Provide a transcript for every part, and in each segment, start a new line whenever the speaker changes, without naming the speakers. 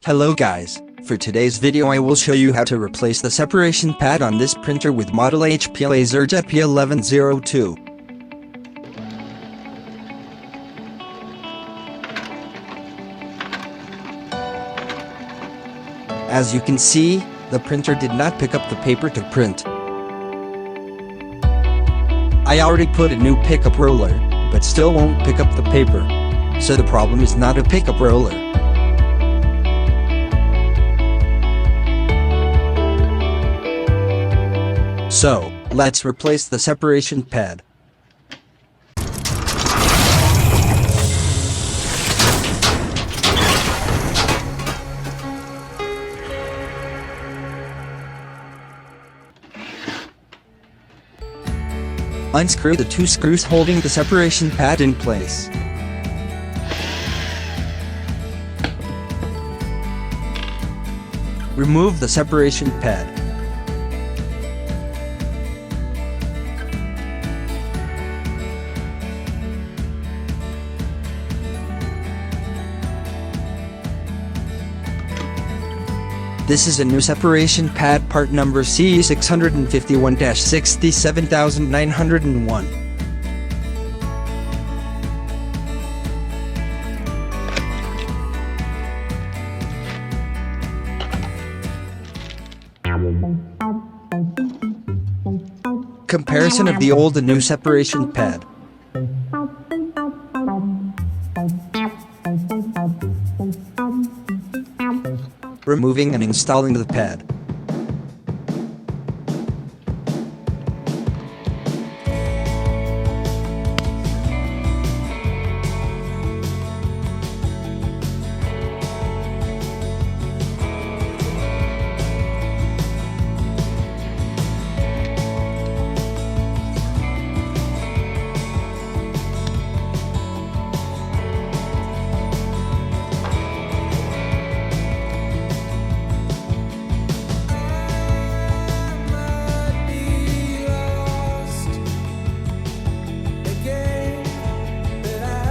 Hello guys, for today's video I will show you how to replace the separation pad on this printer with model HP LaserJet P1102. As you can see, the printer did not pick up the paper to print. I already put a new pickup roller, but still won't pick up the paper. So the problem is not a pickup roller. So, let's replace the separation pad. Unscrew the two screws holding the separation pad in place. Remove the separation pad. This is a new separation pad part number CE651-67901. Comparison of the old and new separation pad. Removing and installing the pad.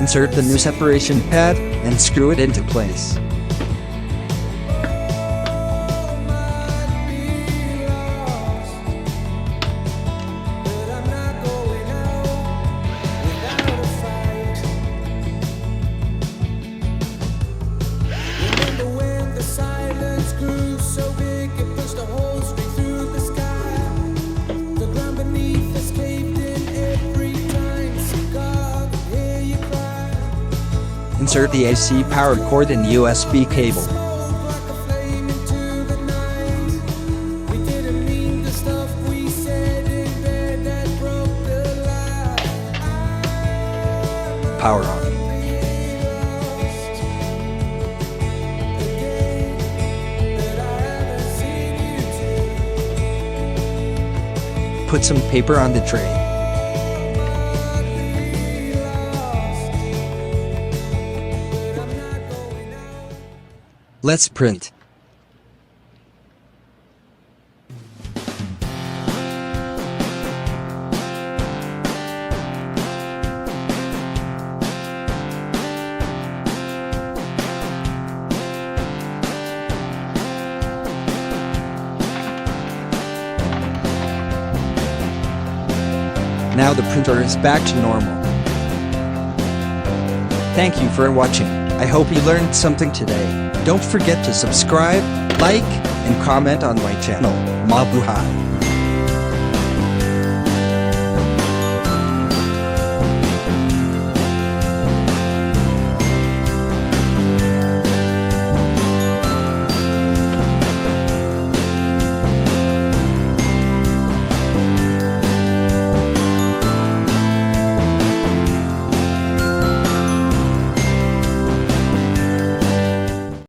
Insert the new separation pad and screw it into place. Insert the AC power cord and USB cable. Power on. Put some paper on the tray. Let's print. Now the printer is back to normal. Thank you for watching. I hope you learned something today. Don't forget to subscribe, like, and comment on my channel. Mabuhay!